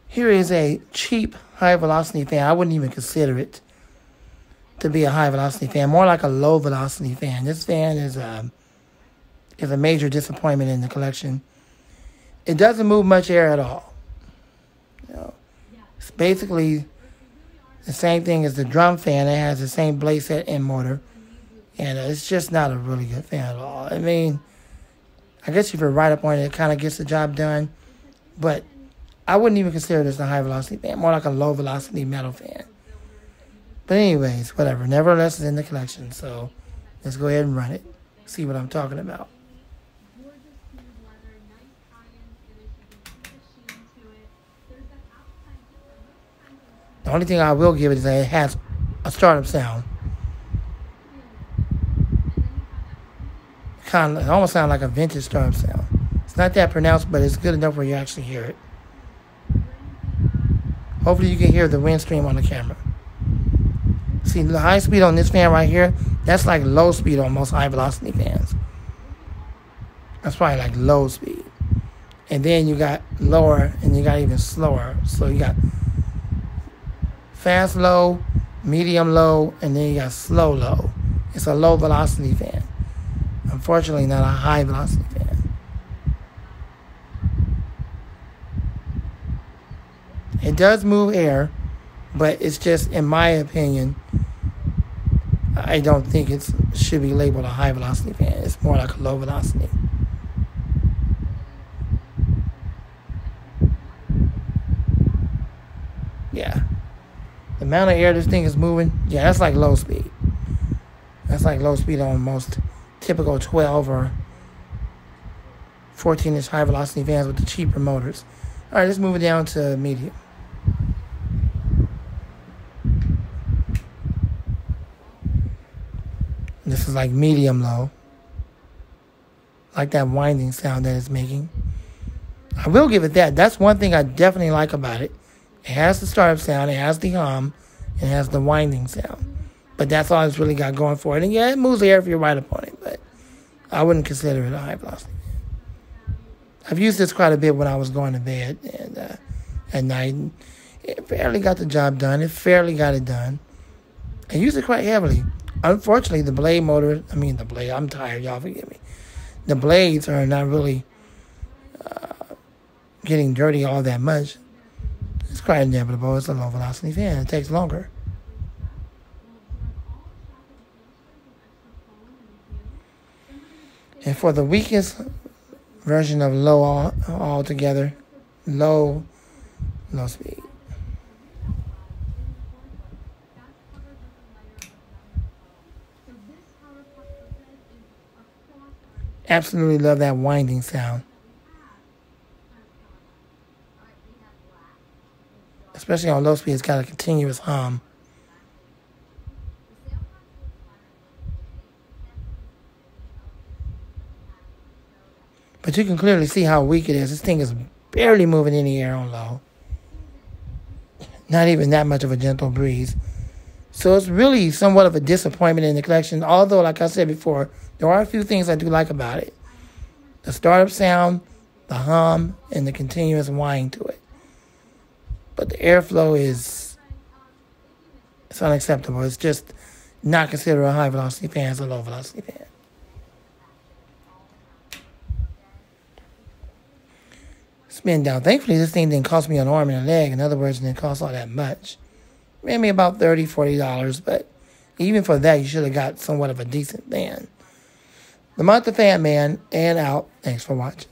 Here is a cheap high-velocity fan. I wouldn't even consider it to be a high-velocity fan. More like a low-velocity fan. This fan is a major disappointment in the collection. It doesn't move much air at all. You know, it's basically the same thing as the drum fan. It has the same blade set and motor. And it's just not a really good fan at all. I mean, I guess if you're right up on it, it kind of gets the job done. But I wouldn't even consider this a high-velocity fan. More like a low-velocity metal fan. But anyways, whatever. Nevertheless, it's in the collection. So let's go ahead and run it. See what I'm talking about. The only thing I will give it is that it has a startup sound. It almost sounds like a vintage startup sound. It's not that pronounced, but it's good enough where you actually hear it. Hopefully you can hear the wind stream on the camera. See, the high speed on this fan right here, that's like low speed on most high velocity fans. That's probably like low speed. And then you got lower and you got even slower. So you got fast low, medium low, and then you got slow low. It's a low velocity fan. Unfortunately, not a high velocity fan. It does move air, but it's just, in my opinion, I don't think it should be labeled a high velocity fan. It's more like a low velocity. Yeah. The amount of air this thing is moving, yeah, that's like low speed. That's like low speed on most typical 12 or 14-inch high-velocity fans with the cheaper motors. All right, let's move it down to medium. This is like medium low. Like that winding sound that it's making. I will give it that. That's one thing I definitely like about it. It has the startup sound, it has the hum, it has the winding sound. But that's all it's really got going for it. And yeah, it moves the air if you're right up on it, but I wouldn't consider it a high velocity. I've used this quite a bit when I was going to bed and at night. It fairly got the job done. It fairly got it done. I use it quite heavily. Unfortunately, the blade motor, I'm tired, y'all forgive me. The blades are not really getting dirty all that much. It's quite inevitable. It's a low velocity fan. It takes longer. And for the weakest version of low altogether, low speed. Absolutely love that winding sound. Especially on low speed, it's got a continuous hum. But you can clearly see how weak it is. This thing is barely moving any air on low. Not even that much of a gentle breeze. So it's really somewhat of a disappointment in the collection. Although, like I said before, there are a few things I do like about it. The startup sound, the hum, and the continuous whine to it. But the airflow it's unacceptable. It's just not considered a high velocity fan. It's a low velocity fan. Spin down. Thankfully, this thing didn't cost me an arm and a leg. In other words, it didn't cost all that much. Maybe about $30, $40, but even for that, you should have got somewhat of a decent fan. LAMONT-TheFanMan, and out. Thanks for watching.